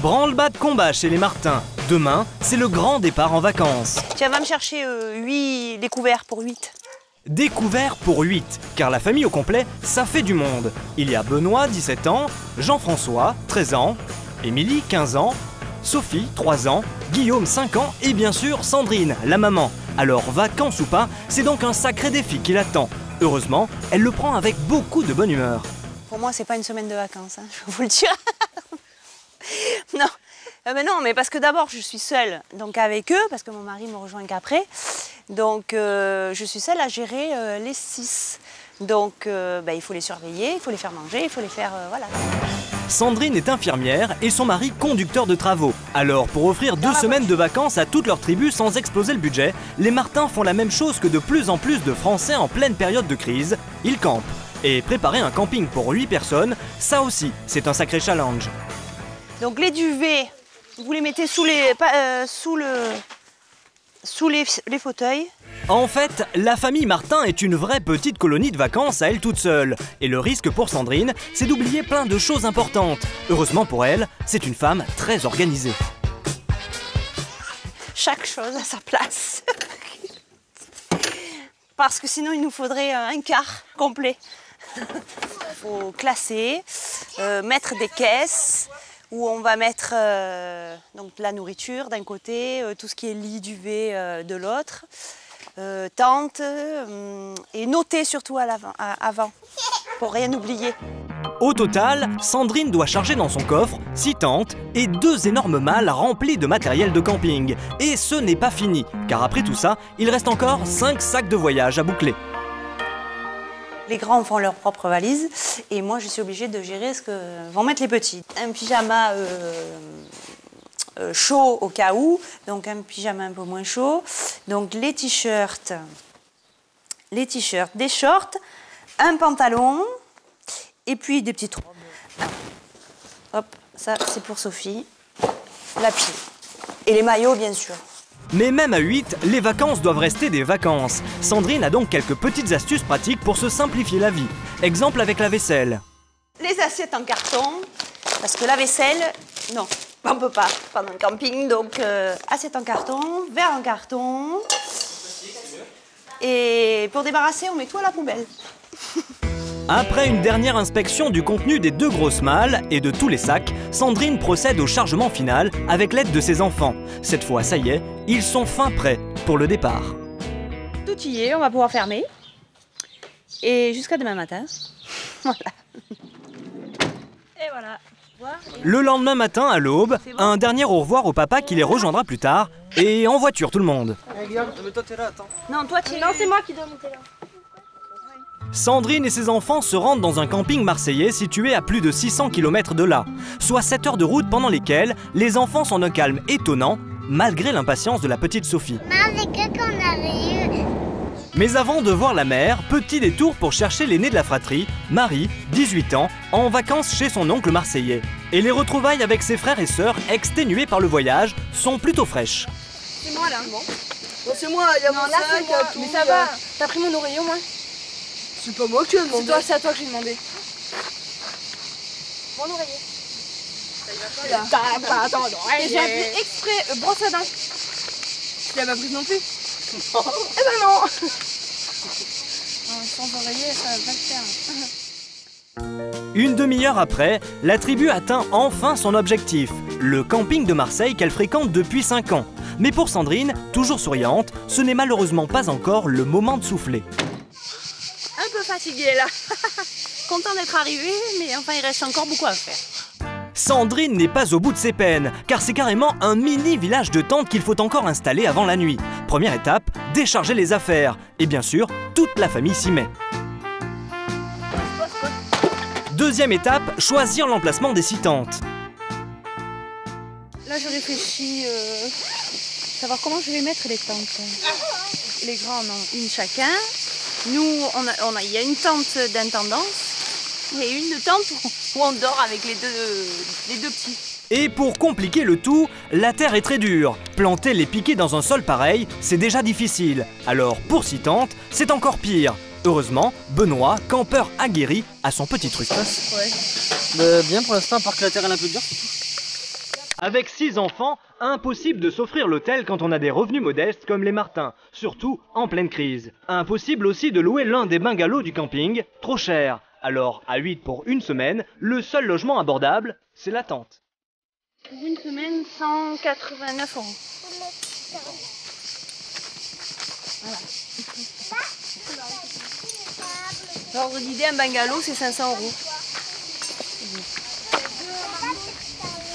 Branle-bas de combat chez les Martin. Demain, c'est le grand départ en vacances. Tiens, va me chercher 8 découverts pour 8. Découvert pour 8, car la famille au complet, ça fait du monde. Il y a Benoît, 17 ans, Jean-François, 13 ans, Émilie, 15 ans, Sophie, 3 ans, Guillaume, 5 ans et bien sûr Sandrine, la maman. Alors, vacances ou pas, c'est donc un sacré défi qui l'attend. Heureusement, elle le prend avec beaucoup de bonne humeur. Pour moi, c'est pas une semaine de vacances, hein, je vous le dire. Non. Mais non, mais parce que d'abord, je suis seule donc avec eux, parce que mon mari me rejoint qu'après. Donc, je suis seule à gérer les 6. Donc, il faut les surveiller, il faut les faire manger, il faut les faire... voilà. Sandrine est infirmière et son mari conducteur de travaux. Alors, pour offrir 2 semaines de vacances à toute leur tribu sans exploser le budget, les Martin font la même chose que de plus en plus de Français en pleine période de crise. Ils campent. Et préparer un camping pour 8 personnes, ça aussi, c'est un sacré challenge. Donc, les duvets, vous les mettez sous les fauteuils. En fait, la famille Martin est une vraie petite colonie de vacances à elle toute seule. Et le risque pour Sandrine, c'est d'oublier plein de choses importantes. Heureusement pour elle, c'est une femme très organisée. Chaque chose à sa place. Parce que sinon, il nous faudrait un quart complet. Il faut classer, mettre des caisses où on va mettre donc la nourriture d'un côté, tout ce qui est lit, duvet de l'autre. Tente et noter surtout avant, pour rien oublier. Au total, Sandrine doit charger dans son coffre 6 tentes et 2 énormes malles remplies de matériel de camping. Et ce n'est pas fini, car après tout ça, il reste encore 5 sacs de voyage à boucler. Les grands font leur propre valise et moi je suis obligée de gérer ce que vont mettre les petits. Un pyjama chaud au cas où, donc un pyjama un peu moins chaud. Donc les t-shirts, des shorts, un pantalon et puis des petites robes. Hop, ça c'est pour Sophie, la pied. Et les maillots bien sûr. Mais même à 8, les vacances doivent rester des vacances. Sandrine a donc quelques petites astuces pratiques pour se simplifier la vie. Exemple avec la vaisselle. Les assiettes en carton, parce que la vaisselle, non. On ne peut pas pendant le camping, donc assiette en carton, verre en carton. Et pour débarrasser, on met tout à la poubelle. Après une dernière inspection du contenu des 2 grosses malles et de tous les sacs, Sandrine procède au chargement final avec l'aide de ses enfants. Cette fois, ça y est, ils sont fin prêts pour le départ. Tout y est, on va pouvoir fermer. Et jusqu'à demain matin. Voilà. Et voilà. Le lendemain matin, à l'aube, un dernier au revoir au papa qui les rejoindra plus tard. Et en voiture, tout le monde. Mais toi, t'es là, attends. Non, toi, tu es là. Non, c'est moi qui dois monter là. Sandrine et ses enfants se rendent dans un camping marseillais situé à plus de 600 km de là. Soit 7 heures de route pendant lesquelles les enfants sont d'un calme étonnant, malgré l'impatience de la petite Sophie. Maman, c'est que qu'on arrive. Mais avant de voir la mère, petit détour pour chercher l'aîné de la fratrie, Marie, 18 ans, en vacances chez son oncle marseillais. Et les retrouvailles avec ses frères et sœurs, exténués par le voyage, sont plutôt fraîches. C'est moi là. Bon. Bon, c'est moi, il y a mon sac, il y a tout. Mais ça va, t'as pris mon oreiller au moins? C'est pas moi qui ai demandé. C'est à toi que j'ai demandé. Mon oreiller. T'as ton Et j'ai appelé exprès brosse à dents. Tu l'as pas prise non plus? Non. Eh ben non. Sans oreiller, ça va pas le faire. Une demi-heure après, la tribu atteint enfin son objectif, le camping de Marseille qu'elle fréquente depuis 5 ans. Mais pour Sandrine, toujours souriante, ce n'est malheureusement pas encore le moment de souffler. Un peu fatiguée là. Content d'être arrivée, mais enfin il reste encore beaucoup à faire. Sandrine n'est pas au bout de ses peines, car c'est carrément un mini village de tentes qu'il faut encore installer avant la nuit. Première étape, décharger les affaires. Et bien sûr, toute la famille s'y met. Deuxième étape, choisir l'emplacement des 6 tentes. Là je réfléchis, savoir comment je vais mettre les tentes. Les grands en ont une chacun. Nous, il y a une tente d'intendance et une tente où on dort avec les deux petits. Et pour compliquer le tout, la terre est très dure. Planter les piquets dans un sol pareil, c'est déjà difficile. Alors pour 6 tentes, c'est encore pire. Heureusement, Benoît, campeur aguerri, a son petit truc. Ouais. Bien pour l'instant, à part que la terre est un peu dure. Avec 6 enfants, impossible de s'offrir l'hôtel quand on a des revenus modestes comme les Martins, surtout en pleine crise. Impossible aussi de louer l'un des bungalows du camping, trop cher. Alors, à 8 pour une semaine, le seul logement abordable, c'est la tente. Pour une semaine, 189 €. Voilà. L'ordre d'idée, un bungalow, c'est 500 €.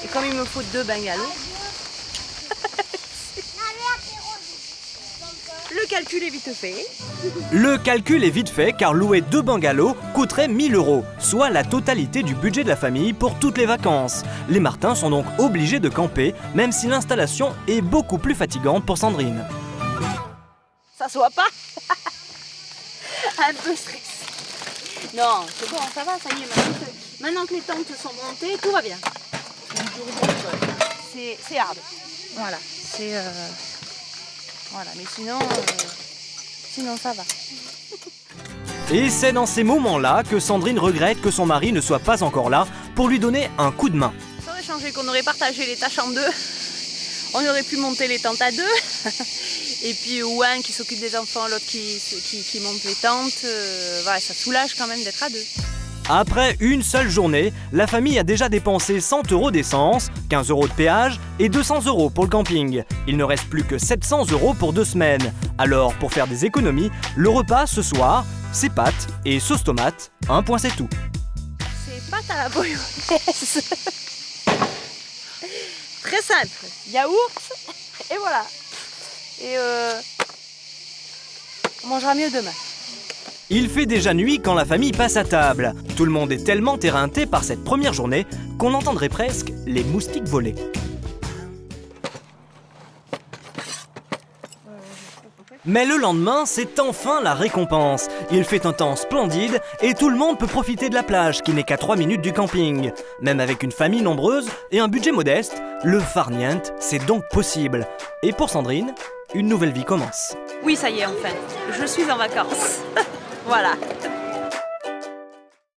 Et comme il me faut 2 bungalows, le calcul est vite fait. Le calcul est vite fait car louer 2 bungalows coûterait 1 000 €, soit la totalité du budget de la famille pour toutes les vacances. Les Martins sont donc obligés de camper, même si l'installation est beaucoup plus fatigante pour Sandrine. Ça soit pas un peu stress. Non, c'est bon, ça va, ça y est. Maintenant que les tentes sont montées, tout va bien. C'est hard. Voilà, c'est... Voilà, mais sinon ça va. Et c'est dans ces moments-là que Sandrine regrette que son mari ne soit pas encore là pour lui donner un coup de main. Ça aurait changé qu'on aurait partagé les tâches en 2. On aurait pu monter les tentes à 2. Et puis ou un qui s'occupe des enfants, l'autre qui monte les tentes. Voilà, ça soulage quand même d'être à 2. Après une seule journée, la famille a déjà dépensé 100 € d'essence, 15 € de péage et 200 € pour le camping. Il ne reste plus que 700 € pour 2 semaines. Alors, pour faire des économies, le repas ce soir, c'est pâtes et sauce tomate. Un point c'est tout. C'est pâtes à la bolognaise. Très simple. Yaourt et voilà. Et on mangera mieux demain. Il fait déjà nuit quand la famille passe à table. Tout le monde est tellement éreinté par cette première journée qu'on entendrait presque les moustiques voler. Mais le lendemain, c'est enfin la récompense. Il fait un temps splendide et tout le monde peut profiter de la plage qui n'est qu'à 3 minutes du camping. Même avec une famille nombreuse et un budget modeste, le farniente, c'est donc possible. Et pour Sandrine, une nouvelle vie commence. Oui, ça y est, enfin. Je suis en vacances. Voilà.